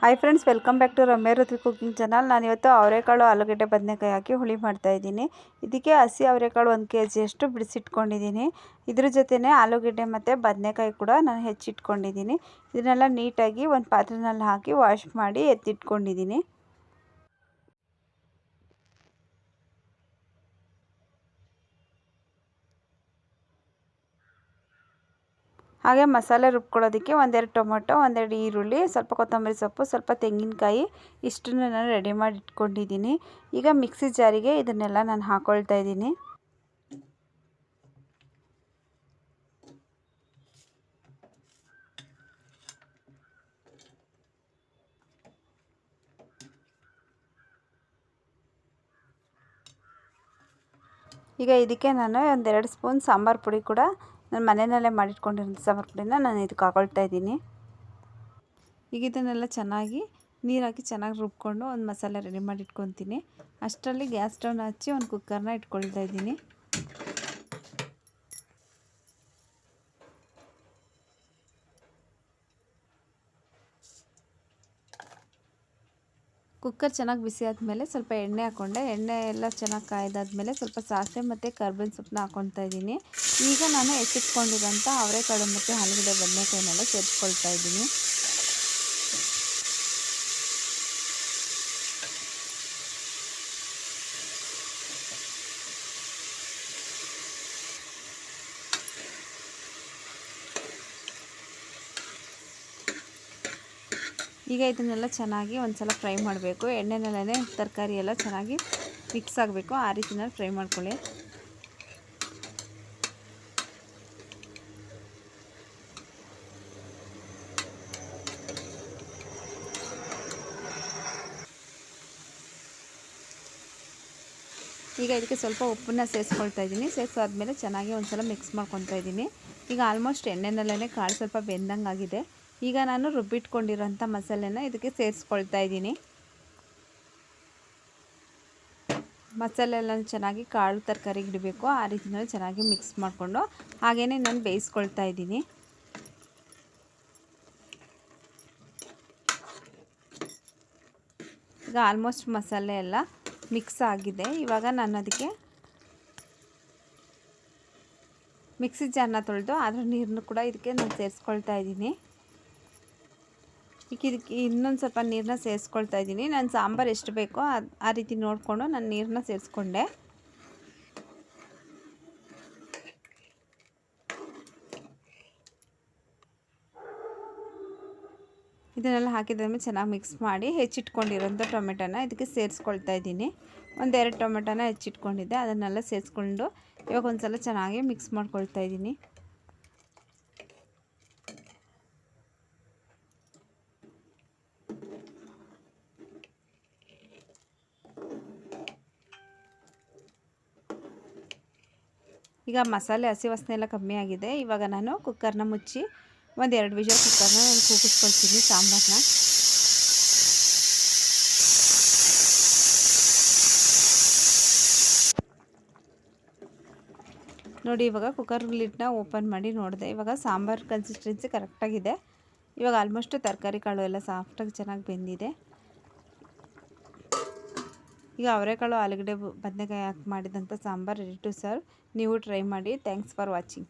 Hi friends, welcome back to Ramya Ruthvi cooking channel. ನಾನಿವತ್ತು ಅವರೆಕಾಳು ಆಲೂಗಡ್ಡೆ ಬದನೆಕಾಯಿ ಹಾಕಿ ಹುಳಿ ಮಾಡ್ತಾಯಿದ್ದೀನಿ. ಇದಕ್ಕೆ ಹಸಿ ಅವರೆಕಾಳು 1 kgಯಷ್ಟು ಬಿಡಿಸಿಟ್ಕೊಂಡಿದ್ದೀನಿ. ಇದ್ರ ಜೊತೆನೇ ಆಲೂಗಡ್ಡೆ ಮತ್ತು ಬದನೆಕಾಯಿ ಕೂಡ ನಾನು ಹೆಚ್ಚಿಟ್ಕೊಂಡಿದ್ದೀನಿ. ಇದನ್ನೆಲ್ಲ ನೀಟಾಗಿ ಒಂದು ಪಾತ್ರೆಯಲ್ಲಿ ಹಾಕಿ ವಾಶ್ ಮಾಡಿ ಎತ್ತಿಟ್ಕೊಂಡಿದ್ದೀನಿ. ಹಾಗೆ ಮಸಾಲೆ ರುಬ್ಕೊಳ್ಳೋದಕ್ಕೆ 1-2 ಟೊಮೊಟೊ, 1-2 ಈರುಳ್ಳಿ, ಸ್ವಲ್ಪ ಕೊತ್ತಂಬರಿ ಸೊಪ್ಪು, ಸ್ವಲ್ಪ ತೆಂಗಿನಕಾಯಿ ಇಷ್ಟನ್ನು ನಾನು ರೆಡಿ ಮಾಡಿ ಇಟ್ಕೊಂಡಿದ್ದೀನಿ. ಈಗ ಮಿಕ್ಸಿ ಜಾರಿಗೆ ಇದನ್ನೆಲ್ಲ ನಾನು ಹಾಕ್ಕೊಳ್ತಾ ಇದ್ದೀನಿ. ಈಗ ಇದಕ್ಕೆ ನಾನು 1-2 ಸ್ಪೂನ್ ಸಾಂಬಾರು ಪುಡಿ ಕೂಡ ನಾನು ಮನೆಯಲ್ಲೇ ಮಾಡಿಟ್ಕೊಂಡಿರೋ ಸಾಂಬಾರು ಪುಡಿನ ನಾನು ಇದಕ್ಕೆ ಹಾಕ್ಕೊಳ್ತಾ ಇದ್ದೀನಿ. ಈಗ ಇದನ್ನೆಲ್ಲ ಚೆನ್ನಾಗಿ ನೀರು ಹಾಕಿ ಚೆನ್ನಾಗಿ ರುಬ್ಕೊಂಡು ಒಂದು ಮಸಾಲೆ ರೆಡಿ ಮಾಡಿ ಇಟ್ಕೊತೀನಿ. ಅಷ್ಟರಲ್ಲಿ ಗ್ಯಾಸ್ ಸ್ಟವ್ನ ಹಚ್ಚಿ ಒಂದು ಕುಕ್ಕರ್ನ ಇಟ್ಕೊಳ್ತಾ ಇದ್ದೀನಿ. ಕುಕ್ಕರ್ ಚೆನ್ನಾಗಿ ಬಿಸಿ ಆದಮೇಲೆ ಸ್ವಲ್ಪ ಎಣ್ಣೆ ಹಾಕ್ಕೊಂಡೆ. ಎಣ್ಣೆ ಎಲ್ಲ ಚೆನ್ನಾಗಿ ಕಾಯ್ದಾದ್ಮೇಲೆ ಸ್ವಲ್ಪ ಸಾಸಿವೆ ಮತ್ತು ಕರ್ಬೇವಿನ ಸೊಪ್ಪನ್ನ ಹಾಕ್ಕೊಳ್ತಾ ಇದ್ದೀನಿ. ಈಗ ನಾನು ಎತ್ತಿಟ್ಕೊಂಡಿರೋಂಥ ಅವರೆಕಾಳು ಮತ್ತು ಆಲೂಗಡ್ಡೆ ಬದನೆಕಾಯಿನೆಲ್ಲ ಸೇರಿಸ್ಕೊಳ್ತಾ ಇದ್ದೀನಿ. ಈಗ ಇದನ್ನೆಲ್ಲ ಚೆನ್ನಾಗಿ ಒಂದ್ಸಲ ಫ್ರೈ ಮಾಡಬೇಕು. ಎಣ್ಣೆನಲ್ಲೇ ತರಕಾರಿ ಎಲ್ಲ ಚೆನ್ನಾಗಿ ಮಿಕ್ಸ್ ಆಗಬೇಕು, ಆ ರೀತಿನಲ್ಲಿ ಫ್ರೈ ಮಾಡ್ಕೊಳ್ಳಿ. ಈಗ ಇದಕ್ಕೆ ಸ್ವಲ್ಪ ಉಪ್ಪನ್ನ ಸೇರಿಸ್ಕೊಳ್ತಾ ಇದ್ದೀನಿ. ಸೇರಿಸಾದ್ಮೇಲೆ ಚೆನ್ನಾಗಿ ಒಂದ್ಸಲ ಮಿಕ್ಸ್ ಮಾಡ್ಕೊತಾ ಇದ್ದೀನಿ. ಈಗ ಆಲ್ಮೋಸ್ಟ್ ಎಣ್ಣೆನಲ್ಲೇ ಕಾಳು ಸ್ವಲ್ಪ ಬೆಂದಂಗೆ ಆಗಿದೆ. ಈಗ ನಾನು ರುಬ್ಬಿಟ್ಕೊಂಡಿರೋಂಥ ಮಸಾಲೆನ ಇದಕ್ಕೆ ಸೇರಿಸ್ಕೊಳ್ತಾ ಇದ್ದೀನಿ. ಮಸಾಲೆ ಎಲ್ಲ ಚೆನ್ನಾಗಿ ಕಾಳು ತರಕಾರಿಗೆ ಇಡಬೇಕು, ಆ ರೀತಿಯಲ್ಲಿ ಚೆನ್ನಾಗಿ ಮಿಕ್ಸ್ ಮಾಡಿಕೊಂಡು ಹಾಗೆಯೇ ನಾನು ಬೇಯಿಸ್ಕೊಳ್ತಾ ಇದ್ದೀನಿ. ಈಗ ಆಲ್ಮೋಸ್ಟ್ ಮಸಾಲೆ ಎಲ್ಲ ಮಿಕ್ಸ್ ಆಗಿದೆ. ಇವಾಗ ನಾನು ಅದಕ್ಕೆ ಮಿಕ್ಸಿ ಜಾರ್ನ ತೊಳೆದು ಅದರ ನೀರನ್ನು ಕೂಡ ಇದಕ್ಕೆ ನಾನು ಸೇರಿಸ್ಕೊಳ್ತಾ ಇದ್ದೀನಿ. ಈಗ ಇದಕ್ಕೆ ಇನ್ನೊಂದು ಸ್ವಲ್ಪ ನೀರನ್ನ ಸೇರಿಸ್ಕೊಳ್ತಾ ಇದ್ದೀನಿ. ನಾನು ಸಾಂಬಾರು ಎಷ್ಟು ಬೇಕೋ ಆ ರೀತಿ ನೋಡಿಕೊಂಡು ನಾನು ನೀರನ್ನ ಸೇರಿಸ್ಕೊಂಡೆ. ಇದನ್ನೆಲ್ಲ ಹಾಕಿದ್ಮೇಲೆ ಚೆನ್ನಾಗಿ ಮಿಕ್ಸ್ ಮಾಡಿ ಹೆಚ್ಚಿಟ್ಕೊಂಡಿರೋಂಥ ಟೊಮೆಟೊನ ಇದಕ್ಕೆ ಸೇರಿಸ್ಕೊಳ್ತಾ ಇದ್ದೀನಿ. 1-2 ಟೊಮೆಟೊನ ಹೆಚ್ಚಿಟ್ಕೊಂಡಿದ್ದೆ, ಅದನ್ನೆಲ್ಲ ಸೇರಿಸ್ಕೊಂಡು ಇವಾಗ ಒಂದು ಸಲ ಚೆನ್ನಾಗಿ ಮಿಕ್ಸ್ ಮಾಡ್ಕೊಳ್ತಾ ಇದ್ದೀನಿ. ಈಗ ಮಸಾಲೆ ಹಸಿ ವಾಸನೆ ಎಲ್ಲ ಕಮ್ಮಿ ಆಗಿದೆ. ಇವಾಗ ನಾನು ಕುಕ್ಕರ್ನ ಮುಚ್ಚಿ 1-2 ವಿಷಲ್ ಕುಕ್ಕರ್ನ ನಾನು ಕೂಗಿಸ್ಕೊಳ್ತೀನಿ ಸಾಂಬಾರನ್ನ. ನೋಡಿ, ಇವಾಗ ಕುಕ್ಕರ್ ಲಿಡ್ನ ಓಪನ್ ಮಾಡಿ ನೋಡಿದೆ. ಇವಾಗ ಸಾಂಬಾರು ಕನ್ಸಿಸ್ಟೆನ್ಸಿ ಕರೆಕ್ಟಾಗಿದೆ. ಇವಾಗ ಆಲ್ಮೋಸ್ಟ್ ತರಕಾರಿ ಕಾಳು ಎಲ್ಲ ಸಾಫ್ಟಾಗಿ ಚೆನ್ನಾಗಿ ಬೆಂದಿದೆ. ಈಗ ಅವರೆಕಾಳು ಆಲೂಗಡ್ಡೆ ಬದನೆಕಾಯಿ ಹಾಕಿ ಮಾಡಿದಂಥ ಸಾಂಬಾರು ರೆಡಿ ಟು ಸರ್ವ್. ನೀವು ಟ್ರೈ ಮಾಡಿ. Thanks for watching.